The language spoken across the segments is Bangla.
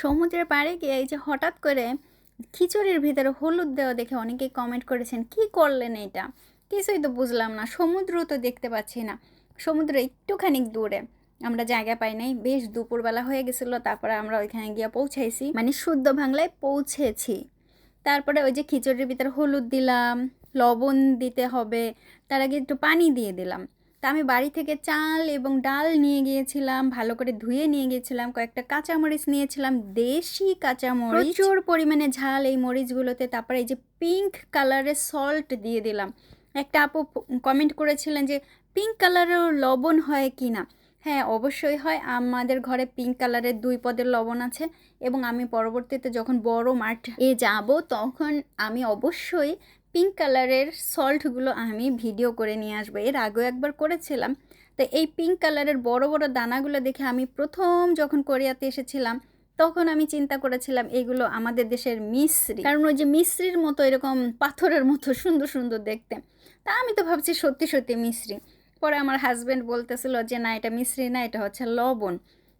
সমুদ্রের পাড়ে গিয়ে এই যে হঠাৎ করে খিচুড়ির ভিতরে হলুদ দেওয়া দেখে অনেকেই কমেন্ট করেছেন, কি করলেন এটা? কিছুই তো বুঝলাম না, সমুদ্র তো দেখতে পাচ্ছি না, সমুদ্র একটুখানি দূরে, আমরা জায়গা পাই নাই, বেশ দুপুরবেলা হয়ে গেছিলো, তারপরে আমরা ওইখানে গিয়ে পৌঁছাইছি, মানে শুদ্ধ বাংলায় পৌঁছেছি। তারপরে ওই যে খিচুড়ির ভিতরে হলুদ দিলাম, লবণ দিতে হবে, তার আগে একটু পানি দিয়ে দিলাম। তা আমি বাড়ি থেকে চাল এবং ডাল নিয়ে গিয়েছিলাম, ভালো করে ধুয়ে নিয়ে গিয়েছিলাম, কয়েকটা কাঁচামরিচ নিয়েছিলাম, দেশি কাঁচামরিচ, প্রচুর পরিমাণে ঝাল এই মরিচগুলোতে। তারপরে এই যে পিঙ্ক কালারের সল্ট দিয়ে দিলাম। একটা আপু কমেন্ট করেছিলেন যে পিঙ্ক কালারের লবণ হয় কি না। হ্যাঁ, অবশ্যই হয়, আমাদের ঘরে পিঙ্ক কালারের 2 পদের লবণ আছে, এবং আমি পরবর্তীতে যখন বড় মাঠে যাব তখন আমি অবশ্যই পিঙ্ক কালারের সল্টগুলো আমি ভিডিও করে নিয়ে আসবো। এর আগেও একবার করেছিলাম। তো এই পিঙ্ক কালারের বড় বড় দানাগুলো দেখে আমি প্রথম যখন কোরিয়াতে এসেছিলাম তখন আমি চিন্তা করেছিলাম এগুলো আমাদের দেশের মিশ্রি, কারণ ওই যে মিশ্রির মতো এরকম পাথরের মতো সুন্দর সুন্দর দেখতে। তা আমি তো ভাবছি সত্যি সত্যি মিশ্রি। পরে আমার হাজব্যান্ড বলতেছিল যে না, এটা মিশ্রি না, এটা হচ্ছে লবণ।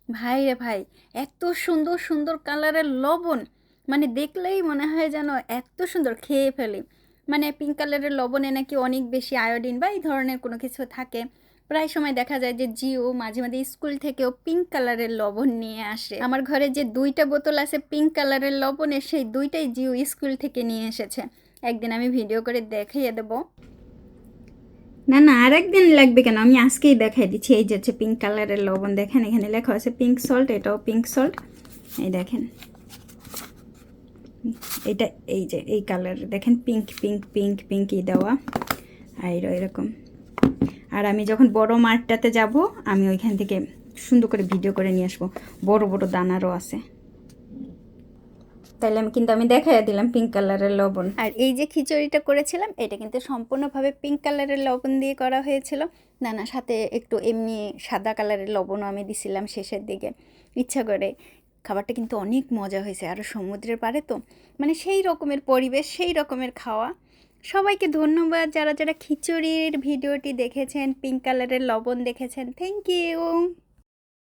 ভাই রে ভাই, এত সুন্দর সুন্দর কালারের লবণ, মানে দেখলেই মনে হয় যেন এত সুন্দর, খেয়ে ফেলি। মানে পিঙ্ক কালারের লবণে নাকি অনেক বেশি আয়োডিন বা এই ধরনের কোনো কিছু থাকে। প্রায় সময় দেখা যায় যে জিও মাঝে মাঝে স্কুল থেকেও পিঙ্ক কালারের লবণ নিয়ে আসে। আমার ঘরে যে 2টা বোতল আছে পিঙ্ক কালারের লবণের, সেই 2টাই জিও স্কুল থেকে নিয়ে এসেছে। একদিন আমি ভিডিও করে দেখিয়ে দেবো। না না, আর একদিন লাগবে কেন, আমি আজকেই দেখাই দিচ্ছি। এই যে হচ্ছে পিঙ্ক কালারের লবণ, দেখেন এখানে লেখা আছে পিঙ্ক সল্ট, এটাও পিঙ্ক সল্ট। এই দেখেন, এটা এই যে এই কালার দেখেন, পিঙ্ক পিঙ্ক পিঙ্ক পিঙ্কই দেওয়া, আর এরকম। আর আমি যখন বড় মাঠটাতে যাব আমি ওইখান থেকে সুন্দর করে ভিডিও করে নিয়ে আসবো, বড় বড় দানারও আছে। তাহলে আমি দেখাই দিলাম পিঙ্ক কালারের লবণ। আর এই যে খিচুড়িটা করেছিলাম এটা কিন্তু সম্পূর্ণভাবে পিঙ্ক কালারের লবণ দিয়ে করা হয়েছিল। না না, সাথে একটু এমনি সাদা কালারের লবণও আমি দিছিলাম শেষের দিকে ইচ্ছা করে। খাবারটা কিন্তু অনেক মজা হয়েছে, আর সমুদ্রের পাড়ে তো মানে সেই রকমের পরিবেশ, সেই রকমের খাওয়া। সবাইকে ধন্যবাদ যারা যারা খিচুড়ির ভিডিওটি দেখেছেন, পিঙ্ক কালারের লবণ দেখেছেন, থ্যাংক ইউ।